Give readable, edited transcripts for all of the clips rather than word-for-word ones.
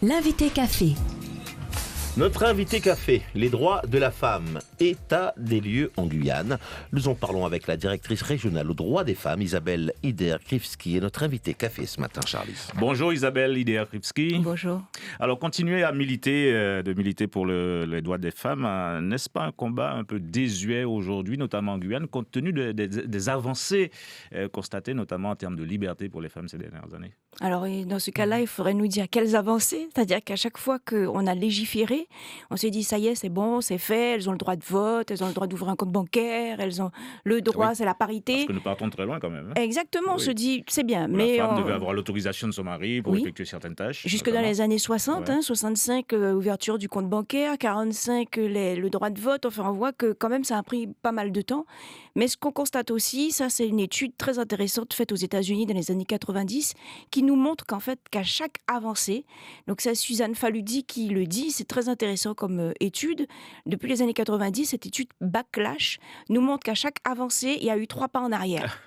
L'invité café. Notre invité café, les droits de la femme, état des lieux en Guyane. Nous en parlons avec la directrice régionale aux droits des femmes, Isabelle Ider-Krivski, et notre invité café ce matin, Charlie. Bonjour Isabelle Ider-Krivski. Bonjour. Alors, continuer à militer, pour les droits des femmes, n'est-ce pas un combat un peu désuet aujourd'hui, notamment en Guyane, compte tenu des avancées constatées, notamment en termes de liberté pour les femmes ces dernières années? Alors, dans ce cas-là, il faudrait nous dire quelles avancées. C'est-à-dire qu'à chaque fois qu'on a légiféré, on s'est dit, ça y est, c'est bon, c'est fait, elles ont le droit de vote, elles ont le droit d'ouvrir un compte bancaire, elles ont le droit, c'est la parité. Parce que nous partons très loin quand même. Exactement, on se dit, c'est bien. Mais la femme devait avoir l'autorisation de son mari pour effectuer certaines tâches. Jusque notamment dans les années 60, 65, ouverture du compte bancaire, 45, le droit de vote. Enfin, on voit que quand même, ça a pris pas mal de temps. Mais ce qu'on constate aussi, ça c'est une étude très intéressante faite aux États-Unis dans les années 90, qui nous montre qu'en fait, qu'à chaque avancée, donc c'est Suzanne Faludi qui le dit, c'est très intéressant comme étude. Depuis les années 90, cette étude Backlash nous montre qu'à chaque avancée, il y a eu 3 pas en arrière.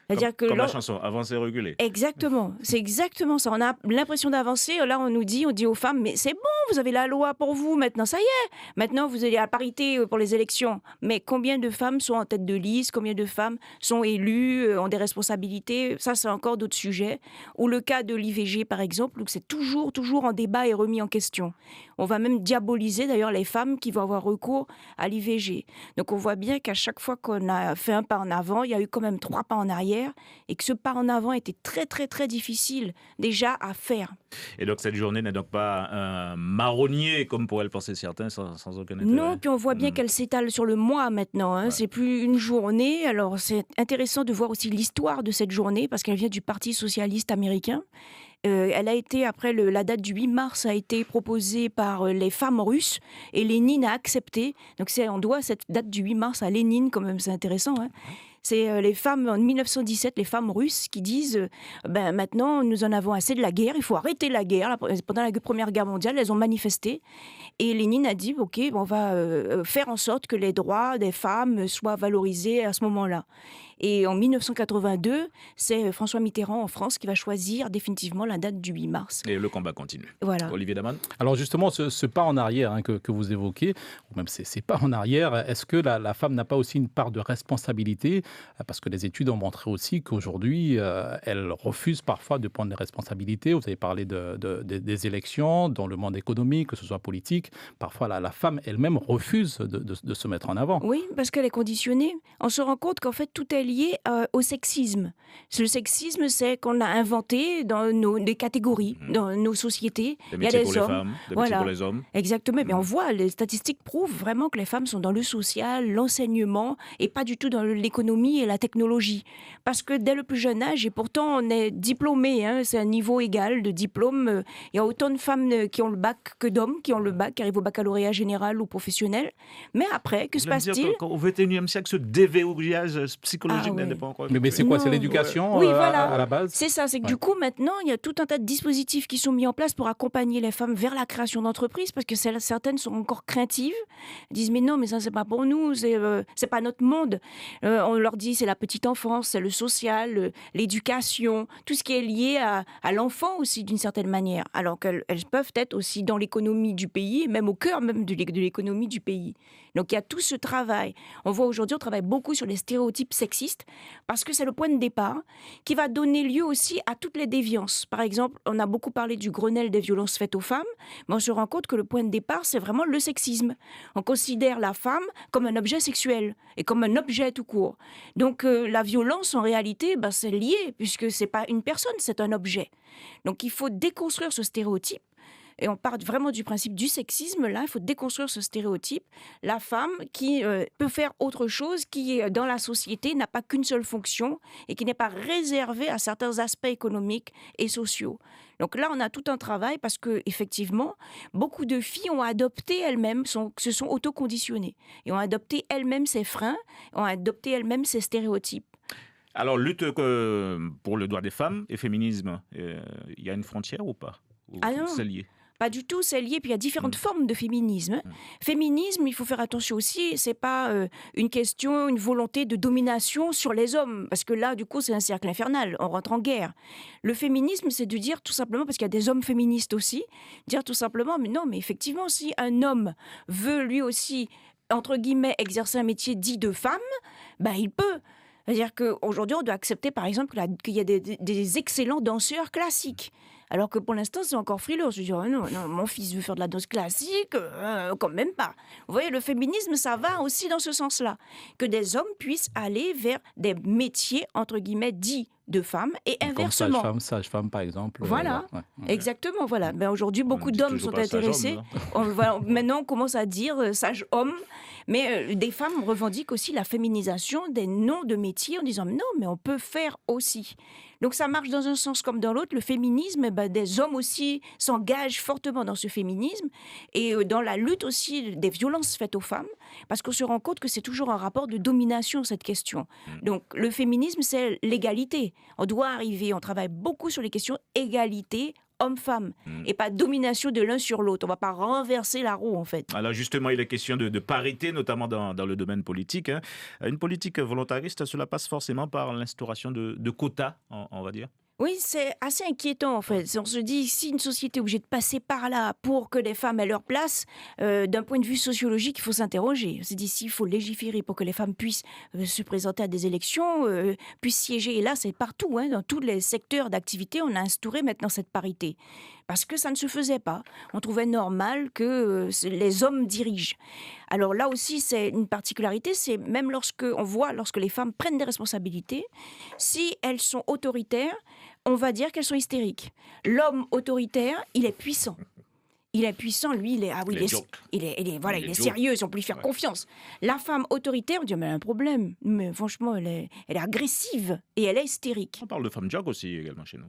C'est-à-dire que la chanson, avancer, reculer. Exactement, c'est exactement ça. On a l'impression d'avancer, là on dit aux femmes, mais c'est bon, vous avez la loi pour vous, maintenant ça y est. Maintenant vous allez à la parité pour les élections. Mais combien de femmes sont en tête de liste, combien de femmes sont élues, ont des responsabilités, ça c'est encore d'autres sujets. Ou le cas de l'IVG par exemple, où c'est toujours en débat et remis en question. On va même diaboliser d'ailleurs les femmes qui vont avoir recours à l'IVG. Donc on voit bien qu'à chaque fois qu'on a fait un pas en avant, il y a eu quand même 3 pas en arrière. Et que ce pas en avant était très très très difficile déjà à faire. Et donc cette journée n'est donc pas un marronnier comme pourraient le penser certains sans aucun intérêt. Non, puis on voit bien qu'elle s'étale sur le mois maintenant, ouais. C'est plus une journée. Alors c'est intéressant de voir aussi l'histoire de cette journée parce qu'elle vient du Parti socialiste américain. Elle a été, après la date du 8 mars, a été proposée par les femmes russes et Lénine a accepté. Donc on doit cette date du 8 mars à Lénine, quand même, c'est intéressant. Hein. C'est les femmes, en 1917, les femmes russes qui disent maintenant, nous en avons assez de la guerre, il faut arrêter la guerre. Pendant la Première Guerre mondiale, elles ont manifesté. Et Lénine a dit, OK, on va faire en sorte que les droits des femmes soient valorisés à ce moment-là. Et en 1982, c'est François Mitterrand en France qui va choisir définitivement la date du 8 mars. Et le combat continue. Voilà. Olivier Daman. Alors justement, ce pas en arrière que vous évoquez, ou même ces pas en arrière, est-ce que la femme n'a pas aussi une part de responsabilité ? Parce que les études ont montré aussi qu'aujourd'hui, elle refuse parfois de prendre des responsabilités. Vous avez parlé des élections, dans le monde économique, que ce soit politique. Parfois, la femme elle-même refuse de se mettre en avant. Oui, parce qu'elle est conditionnée. On se rend compte qu'en fait, tout est lié au sexisme. Le sexisme, c'est qu'on a inventé dans des catégories, dans nos sociétés. Des métiers pour les femmes, des métiers pour les hommes. Exactement. Mais on voit, les statistiques prouvent vraiment que les femmes sont dans le social, l'enseignement, et pas du tout dans l'économie et la technologie. Parce que dès le plus jeune âge, et pourtant on est diplômé, c'est un niveau égal de diplôme. Il y a autant de femmes qui ont le bac que d'hommes qui ont le bac, qui arrivent au baccalauréat général ou professionnel. Mais après, que se passe-t-il ? Au XXIe siècle, ce déverrouillage psychologique n'est pas encore... Mais c'est quoi ? C'est l'éducation à la base ? C'est ça, c'est que du coup, maintenant, il y a tout un tas de dispositifs qui sont mis en place pour accompagner les femmes vers la création d'entreprises, parce que certaines sont encore craintives. Elles disent, mais non, mais ça, c'est pas pour nous, c'est pas notre monde. On leur dit, c'est la petite enfance, c'est le social, l'éducation, tout ce qui est lié à l'enfant aussi, d'une certaine manière. Alors qu'elles peuvent être aussi dans l'économie du pays, même au cœur même de l'économie du pays. Donc il y a tout ce travail. On voit aujourd'hui, on travaille beaucoup sur les stéréotypes sexistes, parce que c'est le point de départ qui va donner lieu aussi à toutes les déviances. Par exemple, on a beaucoup parlé du Grenelle des violences faites aux femmes, mais on se rend compte que le point de départ, c'est vraiment le sexisme. On considère la femme comme un objet sexuel et comme un objet tout court. Donc la violence, en réalité, c'est lié, puisque c'est pas une personne, c'est un objet. Donc il faut déconstruire ce stéréotype. Et on part vraiment du principe du sexisme, là, il faut déconstruire ce stéréotype. La femme qui peut faire autre chose, qui, dans la société, n'a pas qu'une seule fonction et qui n'est pas réservée à certains aspects économiques et sociaux. Donc là, on a tout un travail parce qu'effectivement, beaucoup de filles ont adopté elles-mêmes, se sont autoconditionnées et ont adopté elles-mêmes ces freins, ont adopté elles-mêmes ces stéréotypes. Alors, lutte pour le droit des femmes et féminisme, il y a une frontière ou pas ? Ah non. C'est lié. Pas du tout, c'est lié. Puis il y a différentes formes de féminisme. Féminisme, il faut faire attention aussi, c'est pas une question, une volonté de domination sur les hommes. Parce que là, du coup, c'est un cercle infernal. On rentre en guerre. Le féminisme, c'est de dire tout simplement, parce qu'il y a des hommes féministes aussi, dire tout simplement, mais non, mais effectivement, si un homme veut lui aussi, entre guillemets, exercer un métier dit de femme, ben il peut. C'est-à-dire qu'aujourd'hui, on doit accepter, par exemple, qu'il y a des excellents danseurs classiques. Alors que pour l'instant, c'est encore frileux. On se dit, oh non, non, mon fils veut faire de la danse classique, quand même pas. Vous voyez, le féminisme, ça va aussi dans ce sens-là. Que des hommes puissent aller vers des métiers, entre guillemets, dits de femmes et inversement. Comme sage-femme, par exemple. Voilà, exactement. Voilà. Ben, aujourd'hui, beaucoup d'hommes sont intéressés. Maintenant, on commence à dire sage-homme. Mais des femmes revendiquent aussi la féminisation des noms de métiers en disant non, mais on peut faire aussi. Donc ça marche dans un sens comme dans l'autre. Le féminisme, des hommes aussi s'engagent fortement dans ce féminisme et dans la lutte aussi des violences faites aux femmes, parce qu'on se rend compte que c'est toujours un rapport de domination, cette question. Donc le féminisme, c'est l'égalité. On doit arriver, on travaille beaucoup sur les questions égalité, homme-femme, et pas domination de l'un sur l'autre. On ne va pas renverser la roue, en fait. Alors justement, il est question de parité, notamment dans le domaine politique. Une politique volontariste, cela passe forcément par l'instauration de quotas, on va dire. Oui, c'est assez inquiétant en fait. On se dit, si une société est obligée de passer par là pour que les femmes aient leur place, d'un point de vue sociologique, il faut s'interroger. On se dit, s'il faut légiférer pour que les femmes puissent se présenter à des élections, puissent siéger, et là c'est partout, dans tous les secteurs d'activité, on a instauré maintenant cette parité. Parce que ça ne se faisait pas. On trouvait normal que les hommes dirigent. Alors là aussi, c'est une particularité, c'est même lorsque les femmes prennent des responsabilités, si elles sont autoritaires, on va dire qu'elles sont hystériques. L'homme autoritaire, il est puissant. Il est puissant, lui, il est sérieux, on peut lui faire confiance. La femme autoritaire, on dit, mais elle a un problème. Mais franchement, elle est agressive et elle est hystérique. On parle de femme jock aussi également chez nous.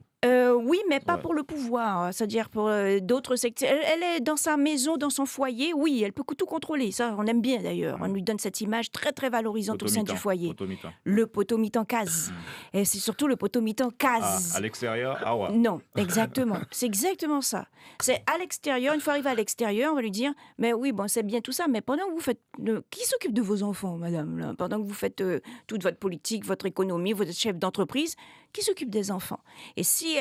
Oui, mais pas pour le pouvoir, c'est-à-dire pour d'autres secteurs. Elle est dans sa maison, dans son foyer, oui, elle peut tout contrôler. Ça, on aime bien d'ailleurs. On lui donne cette image très, très valorisante au sein du foyer. Le potomitan case. Et c'est surtout le potomitan case. À l'extérieur, ah ouais. Non, exactement. C'est exactement ça. C'est à l'extérieur. Une fois arrivé à l'extérieur, on va lui dire, mais oui, bon, c'est bien tout ça, mais pendant que vous faites... Qui s'occupe de vos enfants, madame là pendant que vous faites toute votre politique, votre économie, vous êtes chef d'entreprise, qui s'occupe des enfants? Et si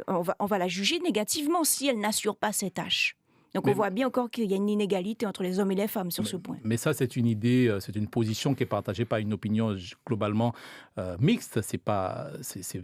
on va la juger négativement si elle n'assure pas ses tâches. Donc on voit bien encore qu'il y a une inégalité entre les hommes et les femmes sur ce point. Mais ça, c'est une idée, c'est une position qui est partagée par une opinion globalement mixte. C'est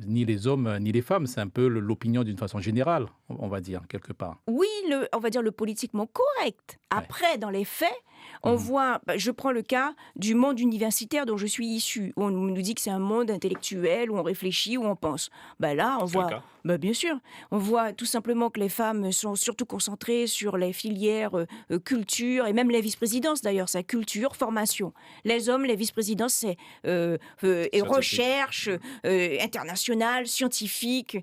ni les hommes ni les femmes, c'est un peu l'opinion d'une façon générale, on va dire, quelque part. Oui, on va dire le politiquement correct. Après, dans les faits, on voit, je prends le cas du monde universitaire dont je suis issue. On nous dit que c'est un monde intellectuel où on réfléchit, où on pense. Là, on voit... bien sûr. On voit tout simplement que les femmes sont surtout concentrées sur les filières culture et même les vice-présidences d'ailleurs, c'est culture, formation. Les hommes, les vice-présidences, c'est recherche internationale, scientifique.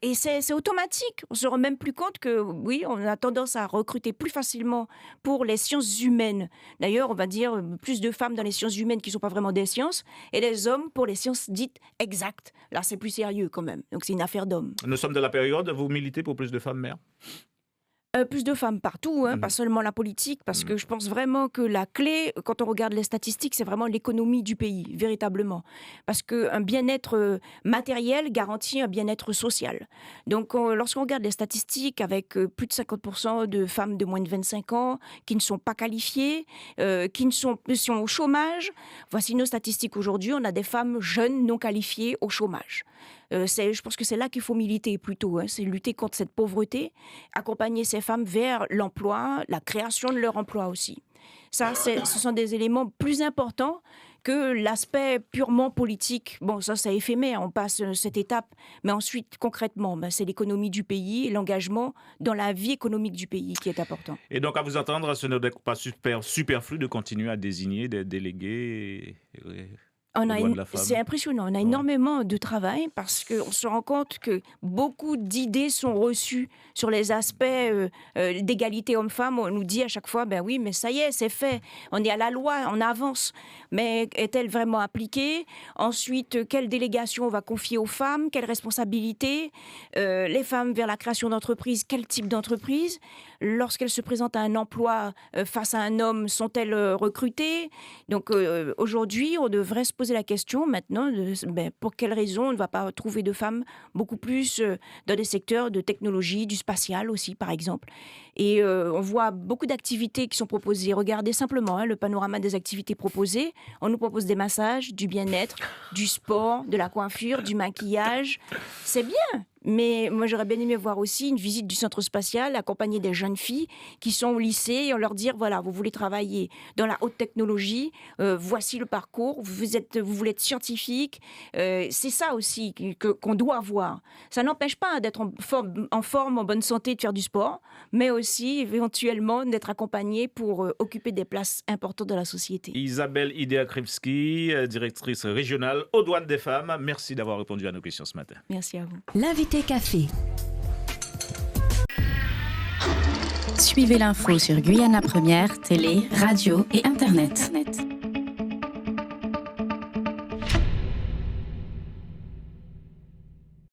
Et c'est automatique. On se rend même plus compte que, oui, on a tendance à recruter plus facilement pour les sciences humaines. D'ailleurs, on va dire plus de femmes dans les sciences humaines qui ne sont pas vraiment des sciences et les hommes pour les sciences dites exactes. Là, c'est plus sérieux quand même. Donc, c'est une affaire d'hommes. Nous sommes dans la période, vous militez pour plus de femmes mères? Plus de femmes partout, pas seulement la politique, parce que je pense vraiment que la clé, quand on regarde les statistiques, c'est vraiment l'économie du pays, véritablement. Parce qu'un bien-être matériel garantit un bien-être social. Donc, lorsqu'on regarde les statistiques avec plus de 50% de femmes de moins de 25 ans qui ne sont pas qualifiées, qui sont au chômage, voici nos statistiques aujourd'hui, on a des femmes jeunes non qualifiées au chômage. Je pense que c'est là qu'il faut militer plutôt, c'est lutter contre cette pauvreté, accompagner ces femmes vers l'emploi, la création de leur emploi aussi. Ça, ce sont des éléments plus importants que l'aspect purement politique. Bon, ça, c'est éphémère, on passe cette étape, mais ensuite, concrètement, c'est l'économie du pays et l'engagement dans la vie économique du pays qui est important. Et donc, à vous entendre, ce n'est pas superflu de continuer à désigner des délégués C'est impressionnant. On a énormément de travail parce qu'on se rend compte que beaucoup d'idées sont reçues sur les aspects d'égalité homme-femme. On nous dit à chaque fois, ben oui, mais ça y est, c'est fait. On est à la loi, on avance. Mais est-elle vraiment appliquée? Ensuite, quelle délégation on va confier aux femmes? Quelles responsabilités? Les femmes vers la création d'entreprises, quel type d'entreprise? Lorsqu'elles se présentent à un emploi face à un homme, sont-elles recrutées? Donc aujourd'hui, on devrait se poser la question maintenant pour quelles raisons on ne va pas trouver de femmes beaucoup plus dans des secteurs de technologie, du spatial aussi par exemple. Et on voit beaucoup d'activités qui sont proposées. Regardez simplement le panorama des activités proposées. On nous propose des massages, du bien-être, du sport, de la coiffure, du maquillage. C'est bien. Mais moi, j'aurais bien aimé voir aussi une visite du centre spatial, accompagner des jeunes filles qui sont au lycée et on leur dire, voilà, vous voulez travailler dans la haute technologie, voici le parcours, vous voulez être scientifique. C'est ça aussi qu'on doit voir. Ça n'empêche pas d'être en forme, en bonne santé, de faire du sport, mais aussi éventuellement d'être accompagné pour occuper des places importantes dans la société. Isabelle Idea-Krivski, directrice régionale aux douanes des femmes. Merci d'avoir répondu à nos questions ce matin. Merci à vous. L'invité café. Suivez l'info sur Guyana Première, télé, radio et internet.